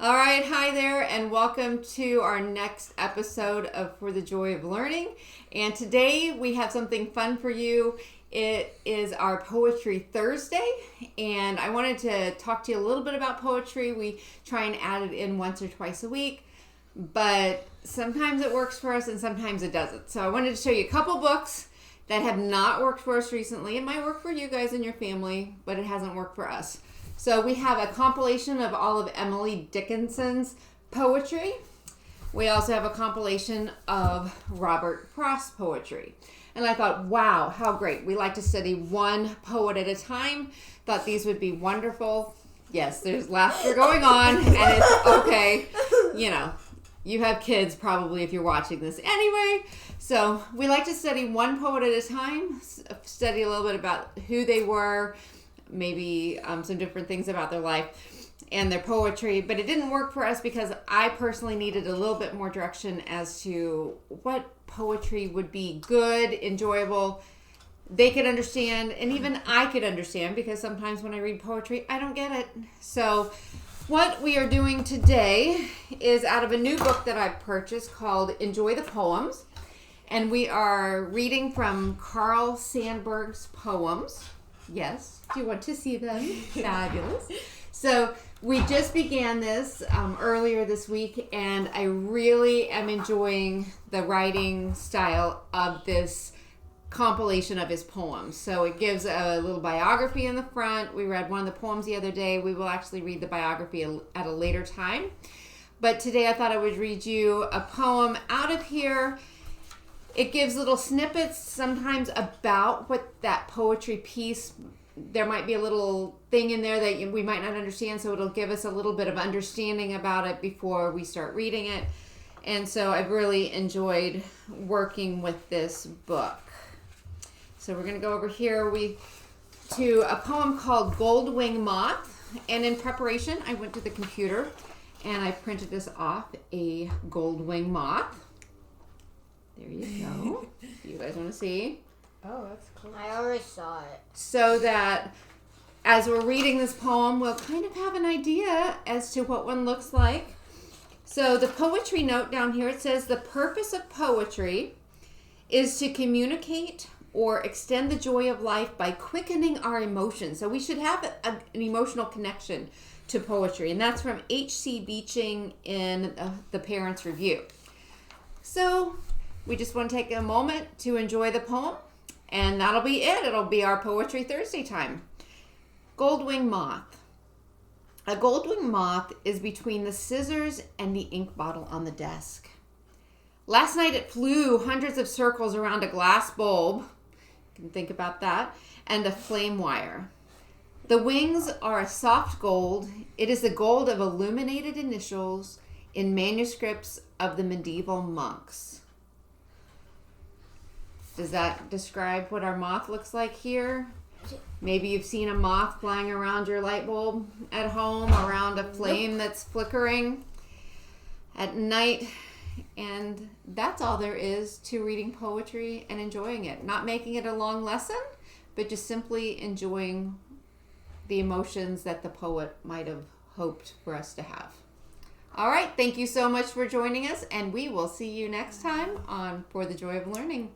All right, hi there, and welcome to our next episode of For the Joy of Learning. And today we have something fun for you. It is our Poetry Thursday, and I wanted to talk to you a little bit about poetry. We try and add it in once or twice a week, but sometimes it works for us and sometimes it doesn't. So I wanted to show you a couple books that have not worked for us recently. It might work for you guys and your family, but it hasn't worked for us. So we have a compilation of all of Emily Dickinson's poetry. We also have a compilation of Robert Frost's poetry. And I thought, wow, how great. We like to study one poet at a time. Thought these would be wonderful. Yes, there's laughter going on, and it's okay. You know, you have kids probably if you're watching this anyway. So we like to study one poet at a time, study a little bit about who they were, maybe some different things about their life and their poetry, but it didn't work for us because I personally needed a little bit more direction as to what poetry would be good, enjoyable, they could understand, and even I could understand, because sometimes when I read poetry, I don't get it. So what we are doing today is out of a new book that I've purchased called Enjoy the Poems, and we are reading from Carl Sandburg's poems. Yes. Do you want to see them? Fabulous. So we just began this earlier this week, and I really am enjoying the writing style of this compilation of his poems. So it gives a little biography in the front. We read one of the poems the other day. We will actually read the biography at a later time. But today I thought I would read you a poem out of here. It gives little snippets sometimes about what that poetry piece, there might be a little thing in there that we might not understand, so it'll give us a little bit of understanding about it before we start reading it. And so I've really enjoyed working with this book. So we're going to go over here to a poem called Goldwing, Moth. And in preparation, I went to the computer and I printed this off, a Goldwing moth. There you go. You guys want to see? Oh, that's cool. I already saw it. So that as we're reading this poem, we'll kind of have an idea as to what one looks like. So the poetry note down here, it says, the purpose of poetry is to communicate or extend the joy of life by quickening our emotions. So we should have an emotional connection to poetry. And that's from H.C. Beeching in the Parents' Review. So we just want to take a moment to enjoy the poem, and that'll be it. It'll be our Poetry Thursday time. Goldwing Moth. A goldwing moth is between the scissors and the ink bottle on the desk. Last night it flew hundreds of circles around a glass bulb, you can think about that, and a flame wire. The wings are a soft gold. It is the gold of illuminated initials in manuscripts of the medieval monks. Does that describe what our moth looks like here? Maybe you've seen a moth flying around your light bulb at home, around a flame that's flickering at night. And that's all there is to reading poetry and enjoying it. Not making it a long lesson, but just simply enjoying the emotions that the poet might have hoped for us to have. All right, thank you so much for joining us, and we will see you next time on For the Joy of Learning.